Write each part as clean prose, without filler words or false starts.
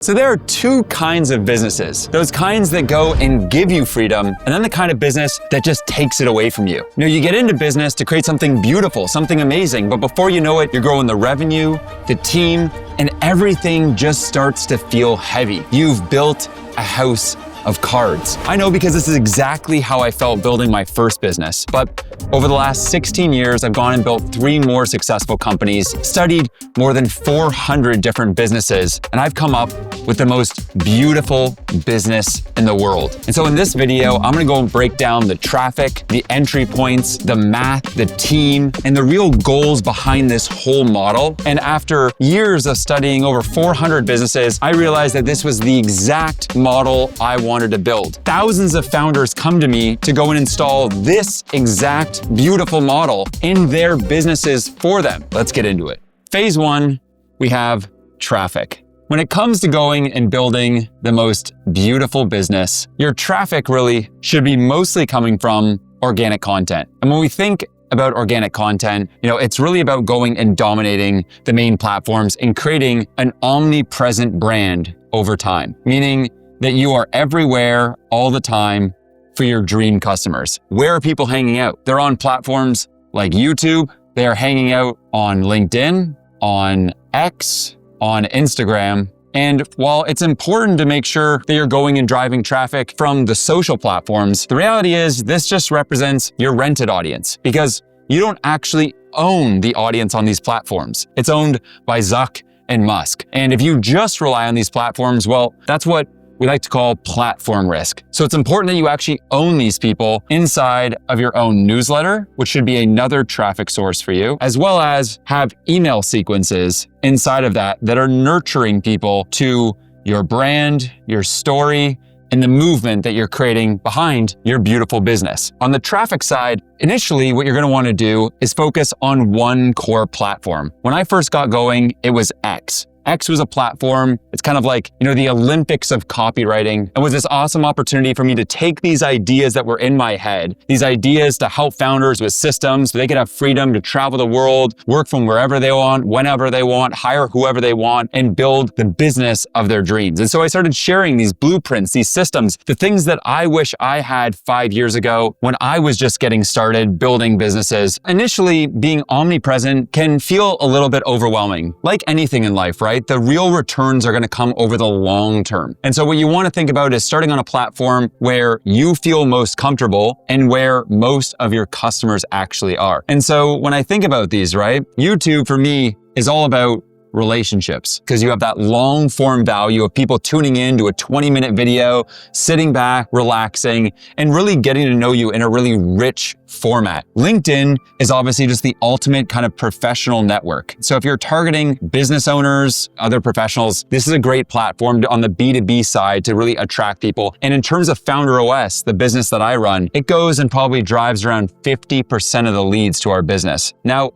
So there are two kinds of businesses. Those kinds that go and give you freedom, and then the kind of business that just takes it away from you. You get into business to create something beautiful, something amazing, but before you know it, you're growing the revenue, the team, and everything just starts to feel heavy. You've built a house of cards. I know because this is exactly how I felt building my first business. But over the last 16 years, I've gone and built 3 more successful companies, studied more than 400 different businesses, and I've come up with the most beautiful business in the world. And so in this video, I'm gonna go and break down the traffic, the entry points, the math, the team, and the real goals behind this whole model. And after years of studying over 400 businesses, I realized that this was the exact model I wanted to build. Thousands of founders come to me to go and install this exact beautiful model in their businesses for them. Let's get into it. Phase 1, we have traffic. When it comes to going and building the most beautiful business, your traffic really should be mostly coming from organic content. And when we think about organic content, it's really about going and dominating the main platforms and creating an omnipresent brand over time, meaning that you are everywhere all the time for your dream customers. Where are people hanging out? They're on platforms like YouTube. They are hanging out on LinkedIn, on X, on Instagram. And while it's important to make sure that you're going and driving traffic from the social platforms, the reality is this just represents your rented audience because you don't actually own the audience on these platforms. It's owned by Zuck and Musk. And if you just rely on these platforms, well, that's what we like to call platform risk. So it's important that you actually own these people inside of your own newsletter, which should be another traffic source for you, as well as have email sequences inside of that are nurturing people to your brand, your story, and the movement that you're creating behind your beautiful business. On the traffic side, initially what you're gonna wanna do is focus on one core platform. When I first got going, it was X. X was a platform, it's kind of like, the Olympics of copywriting. It was this awesome opportunity for me to take these ideas that were in my head, these ideas to help founders with systems so they could have freedom to travel the world, work from wherever they want, whenever they want, hire whoever they want, and build the business of their dreams. And so I started sharing these blueprints, these systems, the things that I wish I had 5 years ago when I was just getting started building businesses. Initially, being omnipresent can feel a little bit overwhelming. Like anything in life, right? The real returns are going to come over the long term. And so what you want to think about is starting on a platform where you feel most comfortable and where most of your customers actually are. And so when I think about these, right? YouTube for me is all about relationships because you have that long form value of people tuning in to a 20-minute video, sitting back, relaxing, and really getting to know you in a really rich format. LinkedIn is obviously just the ultimate kind of professional network. So if you're targeting business owners, other professionals, this is a great platform on the B2B side to really attract people. And in terms of Founder OS, the business that I run, it goes and probably drives around 50% of the leads to our business. Now,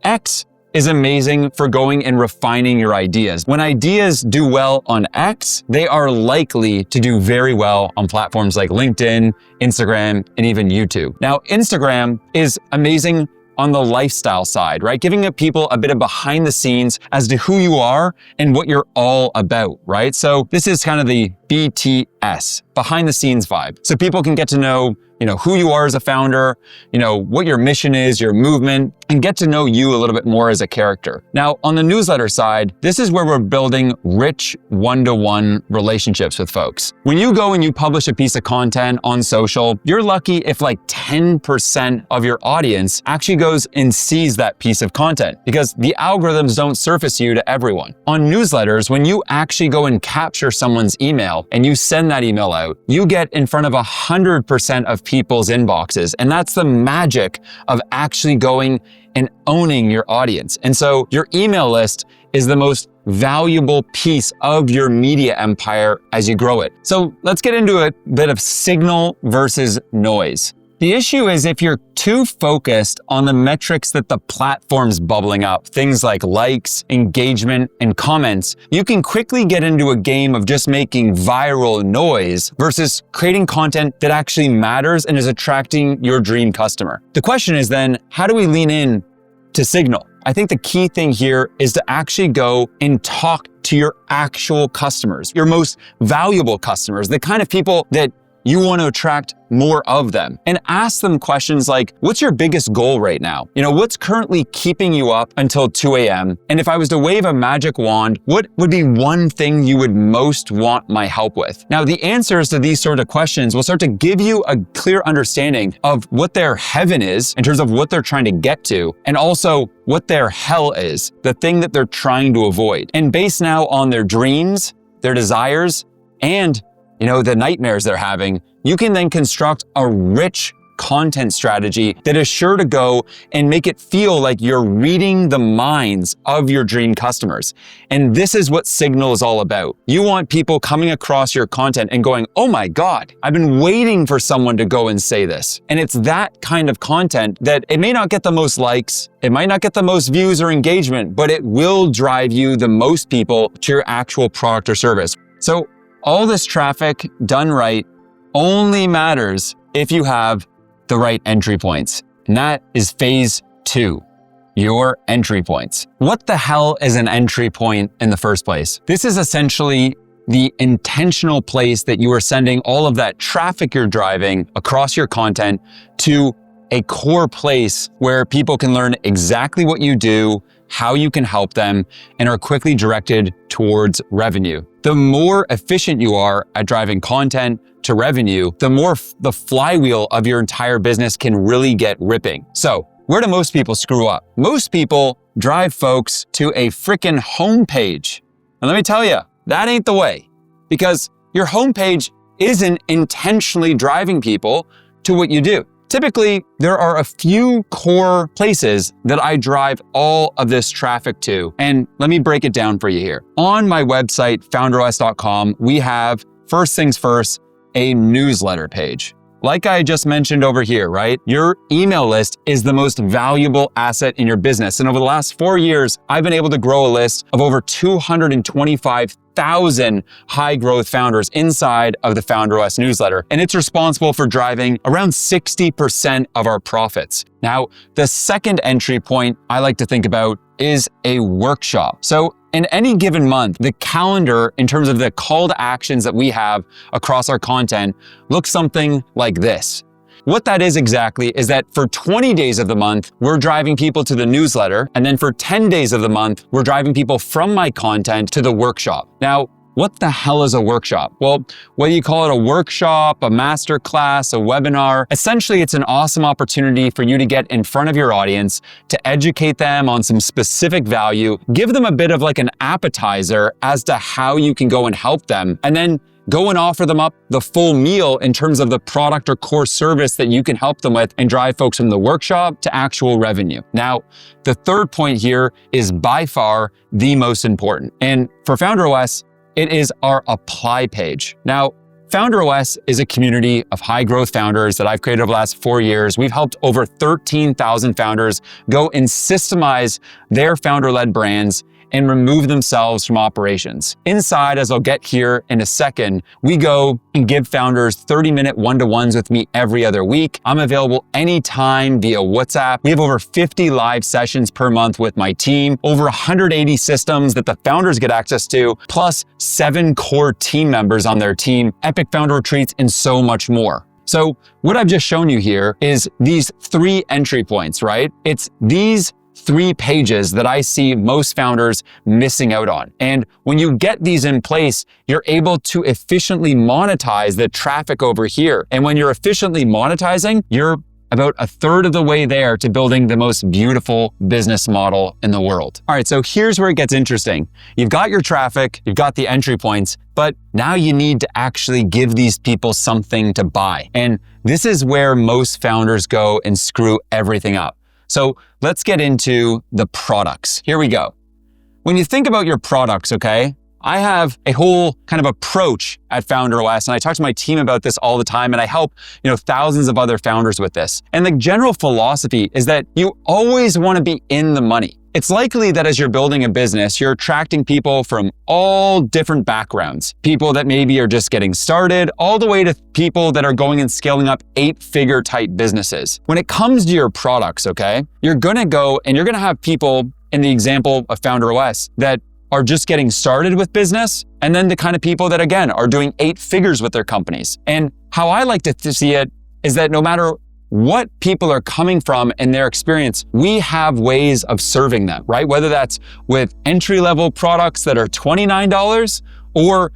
X is amazing for going and refining your ideas. When ideas do well on X, they are likely to do very well on platforms like LinkedIn, Instagram, and even YouTube. Now, Instagram is amazing on the lifestyle side, right? Giving people a bit of behind the scenes as to who you are and what you're all about, right? So this is kind of the BTS, behind the scenes vibe. So people can get to know who you are as a founder, what your mission is, your movement, and get to know you a little bit more as a character. Now, on the newsletter side, this is where we're building rich one-to-one relationships with folks. When you go and you publish a piece of content on social, you're lucky if like 10% of your audience actually goes and sees that piece of content because the algorithms don't surface you to everyone. On newsletters, when you actually go and capture someone's email and you send that email out, you get in front of 100% of people's inboxes. And that's the magic of actually going and owning your audience. And so your email list is the most valuable piece of your media empire as you grow it. So let's get into a bit of signal versus noise. The issue is if you're too focused on the metrics that the platform's bubbling up, things like likes, engagement, and comments, you can quickly get into a game of just making viral noise versus creating content that actually matters and is attracting your dream customer. The question is then, how do we lean in to signal? I think the key thing here is to actually go and talk to your actual customers, your most valuable customers, the kind of people that you want to attract more of them, and ask them questions like, what's your biggest goal right now? What's currently keeping you up until 2 a.m.? And if I was to wave a magic wand, what would be one thing you would most want my help with? Now, the answers to these sort of questions will start to give you a clear understanding of what their heaven is in terms of what they're trying to get to, and also what their hell is, the thing that they're trying to avoid. And based now on their dreams, their desires, and the nightmares they're having, you can then construct a rich content strategy that is sure to go and make it feel like you're reading the minds of your dream customers. And this is what Signal is all about. You want people coming across your content and going, oh my God, I've been waiting for someone to go and say this. And it's that kind of content that it may not get the most likes, it might not get the most views or engagement, but it will drive you the most people to your actual product or service. So all this traffic done right only matters if you have the right entry points. And that is phase 2, your entry points. What the hell is an entry point in the first place? This is essentially the intentional place that you are sending all of that traffic you're driving across your content to a core place where people can learn exactly what you do, how you can help them, and are quickly directed towards revenue. The more efficient you are at driving content to revenue, the more the flywheel of your entire business can really get ripping. So, where do most people screw up? Most people drive folks to a freaking homepage. And let me tell you, that ain't the way, because your homepage isn't intentionally driving people to what you do. Typically, there are a few core places that I drive all of this traffic to. And let me break it down for you here. On my website, founderos.com, we have, first things first, a newsletter page. Like I just mentioned over here, right? Your email list is the most valuable asset in your business. And over the last 4 years, I've been able to grow a list of over 225,000 high growth founders inside of the FounderOS newsletter. And it's responsible for driving around 60% of our profits. Now, the second entry point I like to think about is a workshop. So in any given month, the calendar in terms of the call to actions that we have across our content looks something like this. What that is exactly is that for 20 days of the month, we're driving people to the newsletter. And then for 10 days of the month, we're driving people from my content to the workshop. Now, what the hell is a workshop? Well, whether you call it a workshop, a master class, a webinar, essentially it's an awesome opportunity for you to get in front of your audience, to educate them on some specific value, give them a bit of like an appetizer as to how you can go and help them, and then go and offer them up the full meal in terms of the product or core service that you can help them with and drive folks from the workshop to actual revenue. Now, the third point here is by far the most important. And for FounderOS, it is our apply page. Now, FounderOS is a community of high growth founders that I've created over the last 4 years. We've helped over 13,000 founders go and systemize their founder-led brands and remove themselves from operations. Inside, as I'll get here in a second, we go and give founders 30-minute one-to-ones with me every other week. I'm available anytime via WhatsApp. We have over 50 live sessions per month with my team, over 180 systems that the founders get access to, plus 7 core team members on their team, epic founder retreats, and so much more. So what I've just shown you here is these 3 entry points, right? It's these 3 pages that I see most founders missing out on. And when you get these in place, you're able to efficiently monetize the traffic over here. And when you're efficiently monetizing, you're about a third of the way there to building the most beautiful business model in the world. All right, so here's where it gets interesting. You've got your traffic, you've got the entry points, but now you need to actually give these people something to buy. And this is where most founders go and screw everything up. So let's get into the products. Here we go. When you think about your products, okay, I have a whole kind of approach at FounderOS, and I talk to my team about this all the time, and I help, thousands of other founders with this. And the general philosophy is that you always want to be in the money. It's likely that as you're building a business, you're attracting people from all different backgrounds. People that maybe are just getting started, all the way to people that are going and scaling up 8-figure type businesses. When it comes to your products, okay, you're gonna go and you're gonna have people in the example of FounderOS that are just getting started with business, and then the kind of people that, again, are doing 8 figures with their companies. And how I like to see it is that no matter what people are coming from in their experience, we have ways of serving them, right? Whether that's with entry-level products that are $29 or,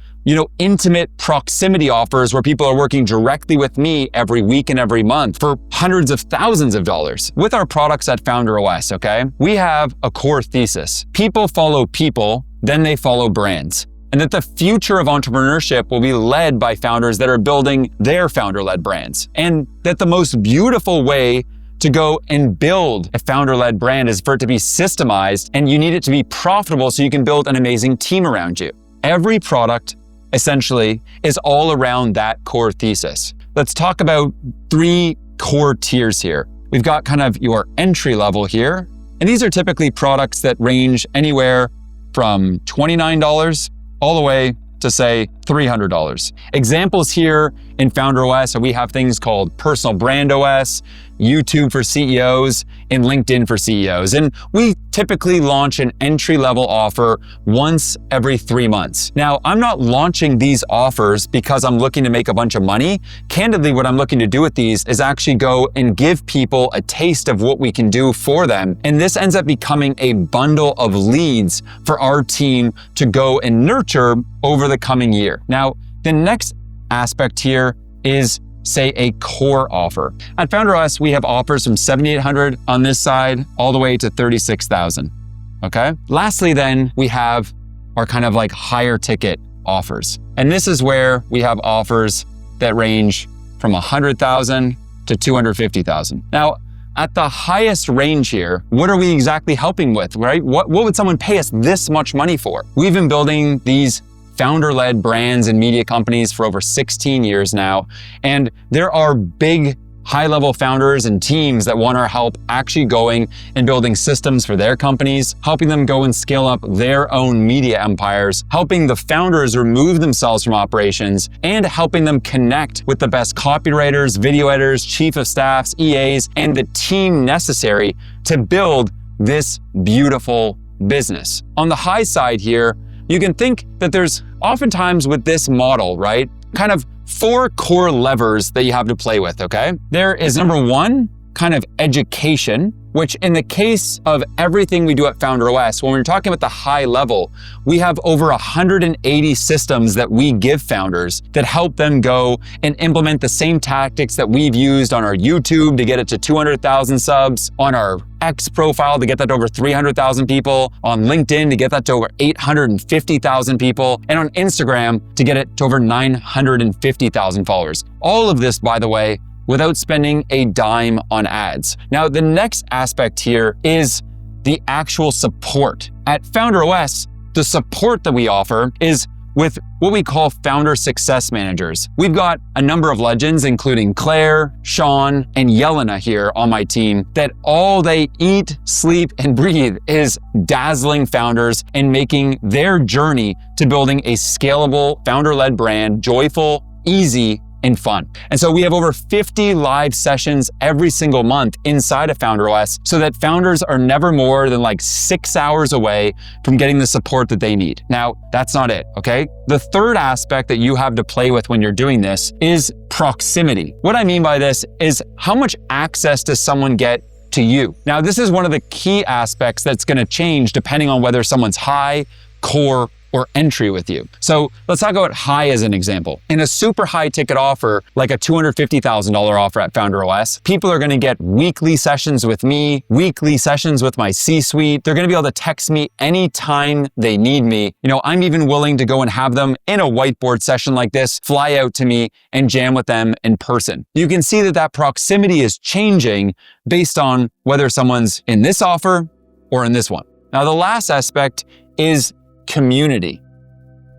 intimate proximity offers where people are working directly with me every week and every month for hundreds of thousands of dollars. With our products at FounderOS, okay, we have a core thesis. People follow people, then they follow brands. And that the future of entrepreneurship will be led by founders that are building their founder-led brands. And that the most beautiful way to go and build a founder-led brand is for it to be systemized, and you need it to be profitable so you can build an amazing team around you. Every product, essentially, is all around that core thesis. Let's talk about 3 core tiers here. We've got kind of your entry level here, and these are typically products that range anywhere from $29 all the way to say $300. Examples here in FounderOS, we have things called Personal Brand OS, YouTube for CEOs, and LinkedIn for CEOs. And we typically launch an entry-level offer once every 3 months. Now, I'm not launching these offers because I'm looking to make a bunch of money. Candidly, what I'm looking to do with these is actually go and give people a taste of what we can do for them. And this ends up becoming a bundle of leads for our team to go and nurture over the coming year. Now, the next aspect here is, say, a core offer. At FounderOS, we have offers from $7,800 on this side all the way to $36,000, okay? Lastly, then, we have our kind of like higher ticket offers. And this is where we have offers that range from $100,000 to $250,000. Now, at the highest range here, what are we exactly helping with, right? What would someone pay us this much money for? We've been building these founder-led brands and media companies for over 16 years now. And there are big high-level founders and teams that want our help actually going and building systems for their companies, helping them go and scale up their own media empires, helping the founders remove themselves from operations, and helping them connect with the best copywriters, video editors, chief of staffs, EAs, and the team necessary to build this beautiful business. On the high side here, you can think that there's oftentimes with this model, right, kind of 4 core levers that you have to play with, okay? There is number 1, kind of education, which in the case of everything we do at FounderOS, when we're talking about the high level, we have over 180 systems that we give founders that help them go and implement the same tactics that we've used on our YouTube to get it to 200,000 subs, on our X profile to get that to over 300,000 people, on LinkedIn to get that to over 850,000 people, and on Instagram to get it to over 950,000 followers. All of this, by the way, without spending a dime on ads. Now, the next aspect here is the actual support. At FounderOS, the support that we offer is with what we call founder success managers. We've got a number of legends, including Claire, Sean, and Yelena here on my team, that all they eat, sleep, and breathe is dazzling founders and making their journey to building a scalable, founder-led brand joyful, easy, and fun. And so we have over 50 live sessions every single month inside of FounderOS so that founders are never more than like 6 hours away from getting the support that they need. Now, that's not it, okay? The third aspect that you have to play with when you're doing this is proximity. What I mean by this is how much access does someone get to you? Now, this is one of the key aspects that's gonna change depending on whether someone's high, core, or entry with you. So let's talk about high as an example. In a super high ticket offer, like a $250,000 offer at FounderOS, people are gonna get weekly sessions with me, weekly sessions with my C-suite. They're gonna be able to text me anytime they need me. I'm even willing to go and have them in a whiteboard session like this, fly out to me and jam with them in person. You can see that proximity is changing based on whether someone's in this offer or in this one. Now, the last aspect is community.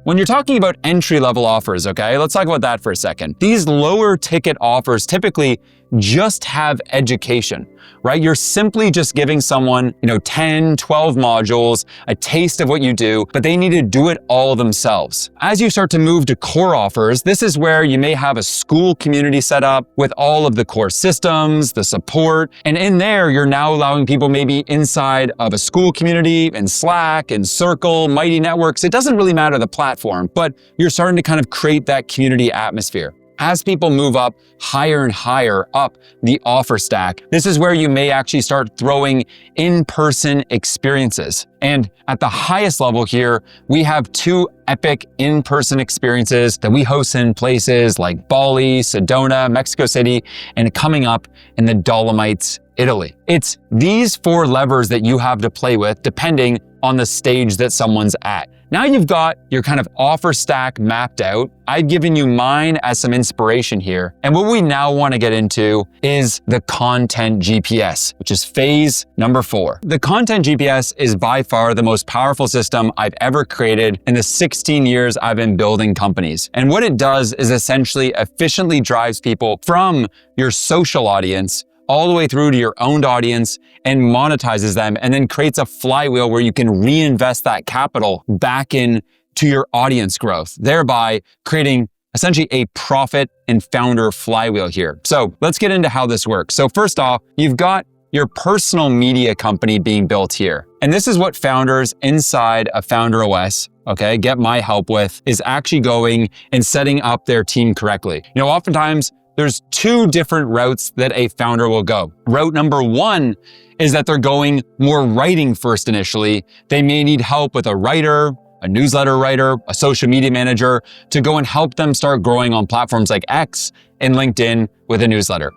when you're talking about entry-level offers, okay, let's talk about that for a second. These lower ticket offers typically just have education, right? You're simply just giving someone, 10, 12 modules, a taste of what you do, but they need to do it all themselves. As you start to move to core offers, this is where you may have a school community set up with all of the core systems, the support, and in there, you're now allowing people maybe inside of a school community in Slack and Circle, Mighty Networks. It doesn't really matter the platform, but you're starting to kind of create that community atmosphere. As people move up higher and higher up the offer stack, this is where you may actually start throwing in-person experiences. And at the highest level here, we have 2 epic in-person experiences that we host in places like Bali, Sedona, Mexico City, and coming up in the Dolomites, Italy. It's these 4 levers that you have to play with depending on the stage that someone's at. Now you've got your kind of offer stack mapped out. I've given you mine as some inspiration here. And what we now want to get into is the content GPS, which is phase number 4. The content GPS is by far the most powerful system I've ever created in the 16 years I've been building companies. And what it does is essentially efficiently drives people from your social audience all the way through to your owned audience and monetizes them, and then creates a flywheel where you can reinvest that capital back in to your audience growth, thereby creating essentially a profit and founder flywheel here. So let's get into how this works. So first off, you've got your personal media company being built here. And this is what founders inside of Founder OS, okay, get my help with, is actually going and setting up their team correctly. Oftentimes, there's 2 different routes that a founder will go. Route number 1 is that they're going more writing first initially. They may need help with a writer, a newsletter writer, a social media manager to go and help them start growing on platforms like X and LinkedIn with a newsletter.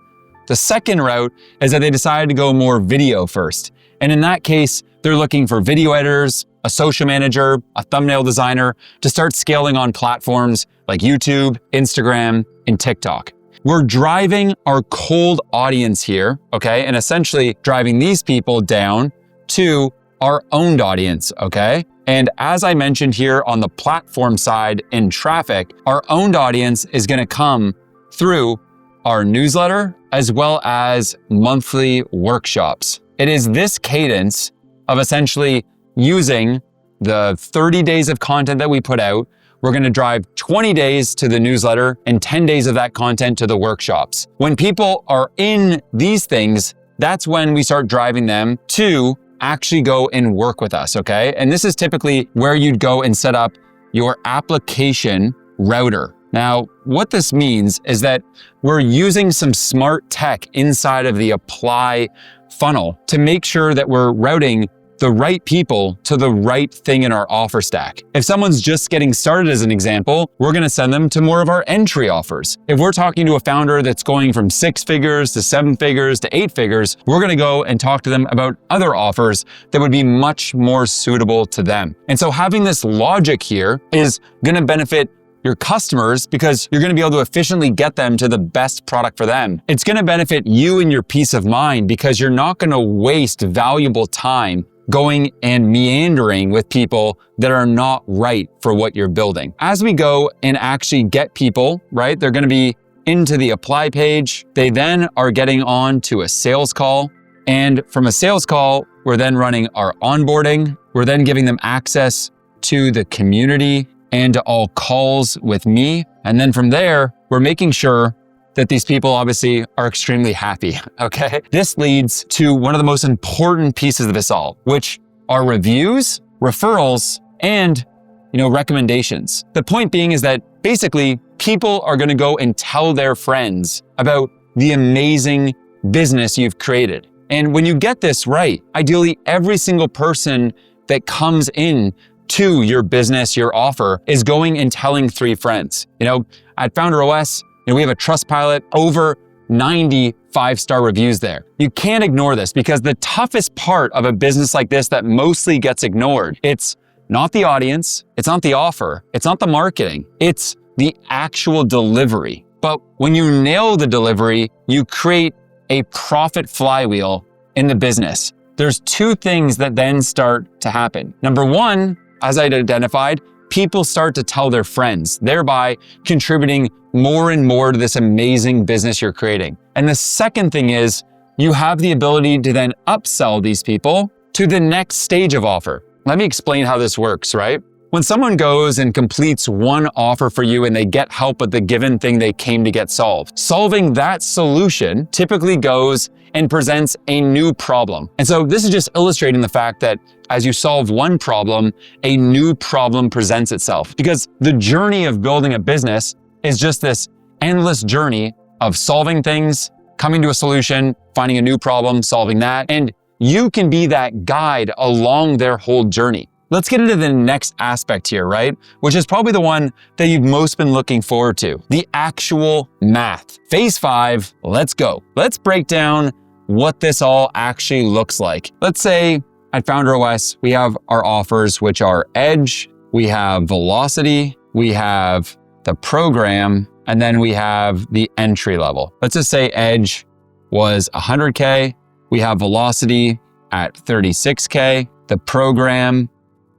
The second route is that they decided to go more video first. And in that case, they're looking for video editors, a social manager, a thumbnail designer to start scaling on platforms like YouTube, Instagram, and TikTok. We're driving our cold audience here, okay? And essentially driving these people down to our owned audience, okay? And as I mentioned here on the platform side in traffic, our owned audience is gonna come through our newsletter as well as monthly workshops. It is this cadence of essentially using the 30 days of content that we put out. We're gonna drive 20 days to the newsletter and 10 days of that content to the workshops. When people are in these things, that's when we start driving them to actually go and work with us, okay? And this is typically where you'd go and set up your application router. Now, what this means is that we're using some smart tech inside of the apply funnel to make sure that we're routing the right people to the right thing in our offer stack. If someone's just getting started, as an example, we're gonna send them to more of our entry offers. If we're talking to a founder that's going from 6 figures to 7 figures to 8 figures, we're gonna go and talk to them about other offers that would be much more suitable to them. And so having this logic here is gonna benefit your customers because you're gonna be able to efficiently get them to the best product for them. It's gonna benefit you and your peace of mind because you're not gonna waste valuable time going and meandering with people that are not right for what you're building. As we go and actually get people, right, they're gonna be into the apply page. They then are getting on to a sales call. And from a sales call, we're then running our onboarding. We're then giving them access to the community and to all calls with me. And then from there, we're making sure that these people obviously are extremely happy, okay? This leads to one of the most important pieces of this all, which are reviews, referrals, and recommendations. The point being is that basically people are gonna go and tell their friends about the amazing business you've created. And when you get this right, ideally every single person that comes in to your business, your offer, is going and telling 3 friends. At Founder OS, we have a Trustpilot, over 90 5-star reviews there. You can't ignore this because the toughest part of a business like this that mostly gets ignored, it's not the audience, it's not the offer, it's not the marketing, it's the actual delivery. But when you nail the delivery, you create a profit flywheel in the business. There's 2 things that then start to happen. Number 1, as I'd identified, people start to tell their friends, thereby contributing more and more to this amazing business you're creating. And the second thing is you have the ability to then upsell these people to the next stage of offer. Let me explain how this works, right? When someone goes and completes one offer for you and they get help with the given thing they came to get solved, solving that solution typically goes and presents a new problem. And so this is just illustrating the fact that as you solve one problem, a new problem presents itself. Because the journey of building a business is just this endless journey of solving things, coming to a solution, finding a new problem, solving that, and you can be that guide along their whole journey. Let's get into the next aspect here, right? Which is probably the one that you've most been looking forward to, the actual math. Phase 5, let's go. Let's break down what this all actually looks like. Let's say at Founder OS, we have our offers, which are Edge, we have Velocity, we have the program, and then we have the entry level. Let's just say Edge was 100K, we have Velocity at 36K, the program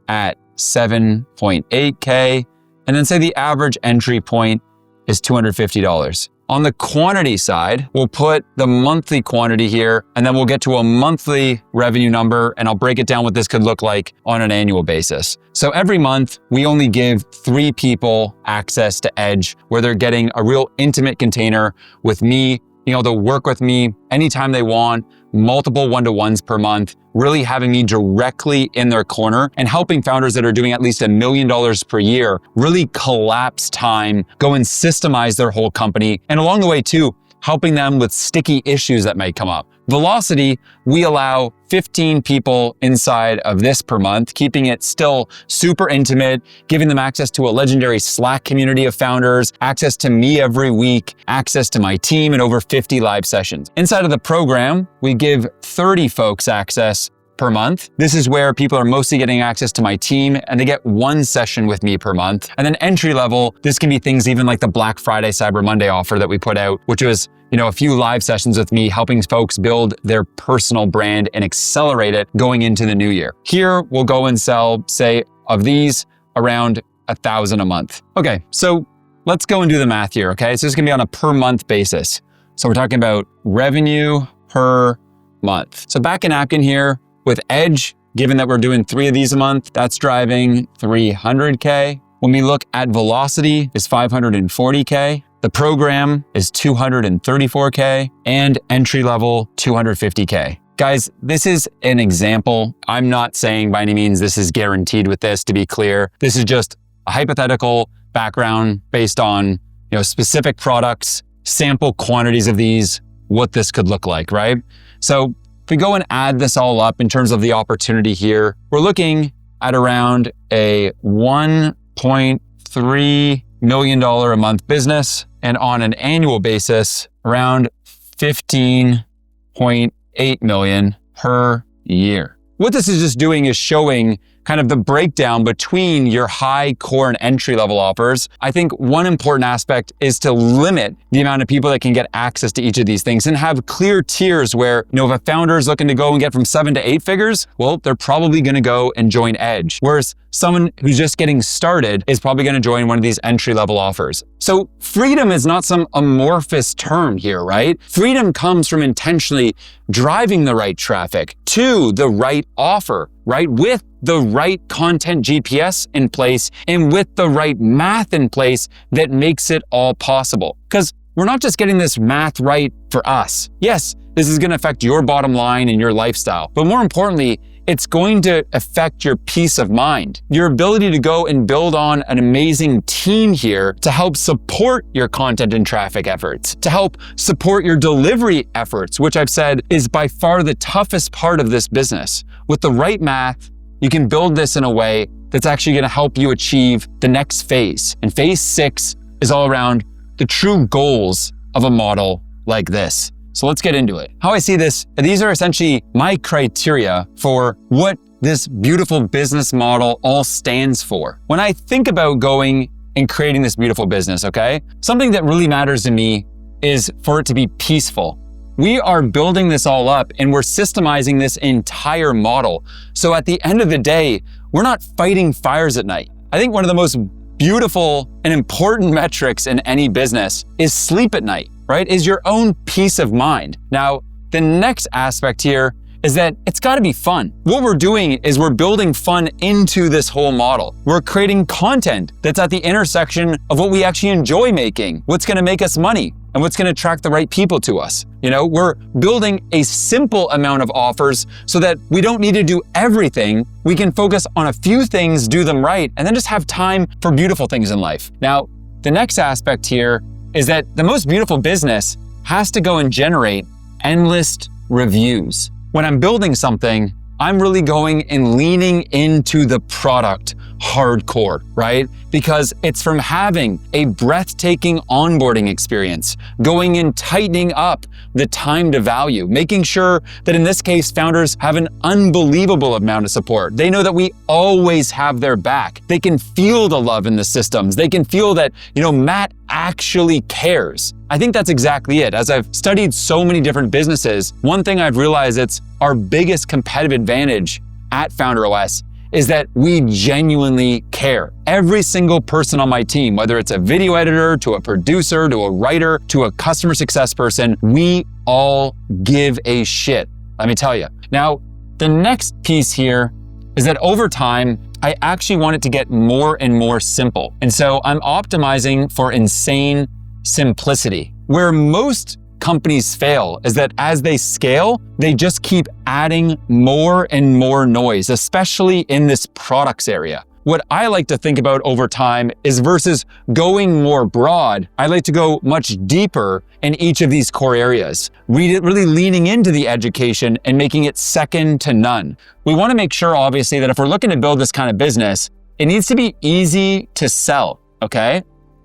at 7.8K, and then say the average entry point is $250. On the quantity side, we'll put the monthly quantity here, and then we'll get to a monthly revenue number, and I'll break it down what this could look like on an annual basis. So every month, we only give 3 people access to Edge, where they're getting a real intimate container with me. They'll work with me anytime they want, multiple one-to-ones per month, really having me directly in their corner and helping founders that are doing at least $1 million per year really collapse time, go and systemize their whole company. And along the way too, helping them with sticky issues that might come up. Velocity, we allow 15 people inside of this per month, keeping it still super intimate, giving them access to a legendary Slack community of founders, access to me every week, access to my team, and over 50 live sessions. Inside of the program, we give 30 folks access per month. This is where people are mostly getting access to my team, and they get 1 session with me per month. And then entry level, this can be things even like the Black Friday, Cyber Monday offer that we put out, which was a few live sessions with me, helping folks build their personal brand and accelerate it going into the new year. Here, we'll go and sell, say, of these, around 1,000 a month. Okay, so let's go and do the math here, okay? So it's gonna be on a per month basis. So we're talking about revenue per month. So back in napkin here with Edge, given that we're doing 3 of these a month, that's driving 300K. When we look at Velocity, is 540K. The program is 234K, and entry level 250K. Guys, this is an example. I'm not saying by any means this is guaranteed with this, to be clear. This is just a hypothetical background based on specific products, sample quantities of these, what this could look like, right? So if we go and add this all up in terms of the opportunity here, we're looking at around a $1.3 million a month business, and on an annual basis, around 15.8 million per year. What this is just doing is showing kind of the breakdown between your high, core, and entry-level offers. I think one important aspect is to limit the amount of people that can get access to each of these things and have clear tiers where, if a founder is looking to go and get from 7 to 8 figures, well, they're probably gonna go and join Edge. Whereas someone who's just getting started is probably gonna join one of these entry-level offers. So freedom is not some amorphous term here, right? Freedom comes from intentionally driving the right traffic to the right offer, right? With the right content GPS in place and with the right math in place that makes it all possible. Because we're not just getting this math right for us. Yes, this is going to affect your bottom line and your lifestyle, but more importantly, it's going to affect your peace of mind, your ability to go and build on an amazing team here to help support your content and traffic efforts, to help support your delivery efforts, which I've said is by far the toughest part of this business. With the right math, you can build this in a way that's actually going to help you achieve the next phase. And phase 6 is all around the true goals of a model like this. So let's get into it. How I see this, these are essentially my criteria for what this beautiful business model all stands for. When I think about going and creating this beautiful business, okay, something that really matters to me is for it to be peaceful. We are building this all up and we're systemizing this entire model. So at the end of the day, we're not fighting fires at night. I think one of the most beautiful and important metrics in any business is sleep at night, right? Is your own peace of mind. Now, the next aspect here is that it's got to be fun. What we're doing is we're building fun into this whole model. We're creating content that's at the intersection of what we actually enjoy making, what's going to make us money, and what's going to attract the right people to us. We're building a simple amount of offers so that we don't need to do everything. We can focus on a few things, do them right, and then just have time for beautiful things in life. Now, the next aspect here is that the most beautiful business has to go and generate endless reviews. When I'm building something, I'm really going and leaning into the product hardcore, right? Because it's from having a breathtaking onboarding experience, going and tightening up the time to value, making sure that in this case, founders have an unbelievable amount of support. They know that we always have their back. They can feel the love in the systems. They can feel that, Matt actually cares. I think that's exactly it. As I've studied so many different businesses, one thing I've realized it's our biggest competitive advantage at FounderOS is that we genuinely care. Every single person on my team, whether it's a video editor, to a producer, to a writer, to a customer success person, we all give a shit, let me tell you. Now, the next piece here is that over time, I actually want it to get more and more simple. And so I'm optimizing for insane simplicity. Where most companies fail is that as they scale, they just keep adding more and more noise, especially in this products area. What I like to think about over time is versus going more broad, I like to go much deeper in each of these core areas, really leaning into the education and making it second to none. We want to make sure, obviously, that if we're looking to build this kind of business, it needs to be easy to sell, okay?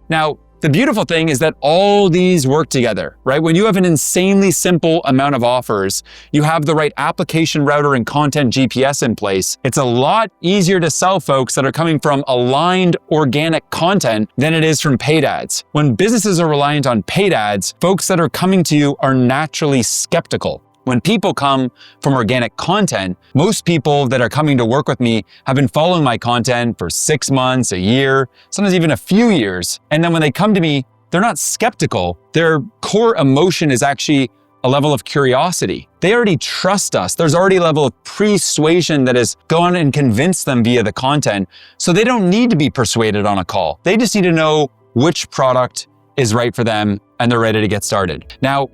Now, the beautiful thing is that all these work together, right? When you have an insanely simple amount of offers, you have the right application router and content GPS in place, it's a lot easier to sell folks that are coming from aligned organic content than it is from paid ads. When businesses are reliant on paid ads, folks that are coming to you are naturally skeptical. When people come from organic content, most people that are coming to work with me have been following my content for 6 months, a year, sometimes even a few years. And then when they come to me, they're not skeptical. Their core emotion is actually a level of curiosity. They already trust us. There's already a level of persuasion that has gone and convinced them via the content. So they don't need to be persuaded on a call. They just need to know which product is right for them and they're ready to get started. Now,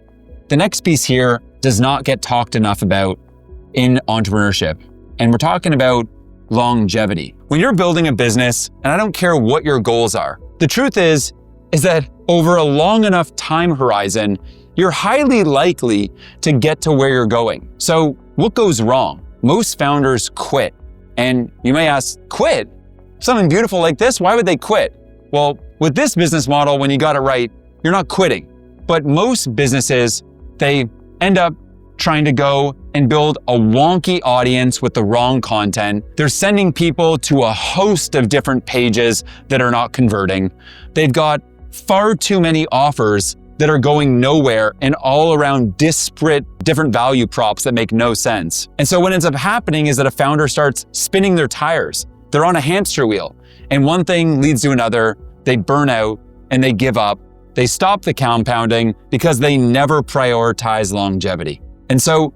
the next piece here does not get talked enough about in entrepreneurship. And we're talking about longevity. When you're building a business, and I don't care what your goals are, the truth is that over a long enough time horizon, you're highly likely to get to where you're going. So what goes wrong? Most founders quit. And you may ask, quit? Something beautiful like this, why would they quit? Well, with this business model, when you got it right, you're not quitting. But most businesses, they end up trying to go and build a wonky audience with the wrong content. They're sending people to a host of different pages that are not converting. They've got far too many offers that are going nowhere and all around disparate different value props that make no sense. And so what ends up happening is that a founder starts spinning their tires. They're on a hamster wheel and one thing leads to another. They burn out and they give up. They stop the compounding because they never prioritize longevity. And so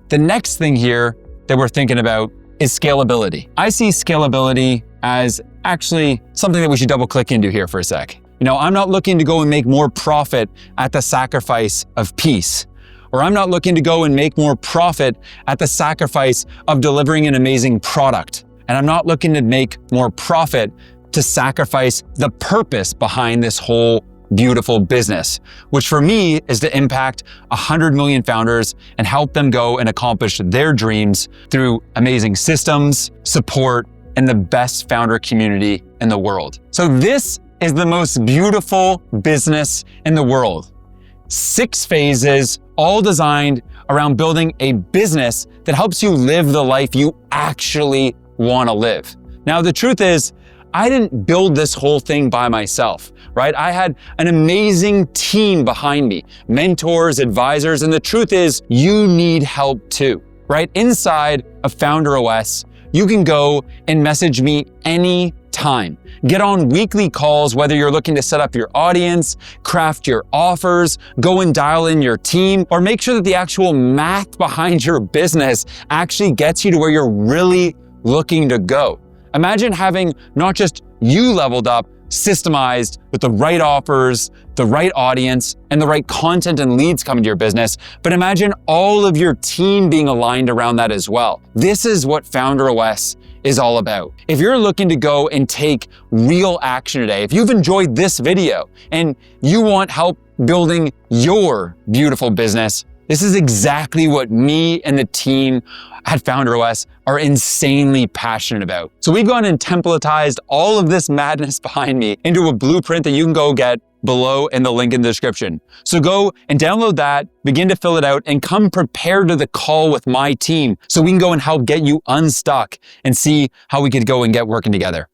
the next thing here that we're thinking about is scalability. I see scalability as actually something that we should double click into here for a sec. I'm not looking to go and make more profit at the sacrifice of peace, or I'm not looking to go and make more profit at the sacrifice of delivering an amazing product. And I'm not looking to make more profit to sacrifice the purpose behind this whole beautiful business, which for me is to impact 100 million founders and help them go and accomplish their dreams through amazing systems, support, and the best founder community in the world. So this is the most beautiful business in the world. 6 phases, all designed around building a business that helps you live the life you actually want to live. Now, the truth is, I didn't build this whole thing by myself, right? I had an amazing team behind me, mentors, advisors, and the truth is, you need help too, right? Inside of FounderOS, you can go and message me any time. Get on weekly calls, whether you're looking to set up your audience, craft your offers, go and dial in your team, or make sure that the actual math behind your business actually gets you to where you're really looking to go. Imagine having not just you leveled up, systemized with the right offers, the right audience, and the right content and leads coming to your business, but imagine all of your team being aligned around that as well. This is what Founder OS is all about. If you're looking to go and take real action today, if you've enjoyed this video and you want help building your beautiful business, this is exactly what me and the team at Founder OS are insanely passionate about. So we've gone and templatized all of this madness behind me into a blueprint that you can go get below in the link in the description. So go and download that, begin to fill it out, and come prepared to the call with my team so we can go and help get you unstuck and see how we could go and get working together.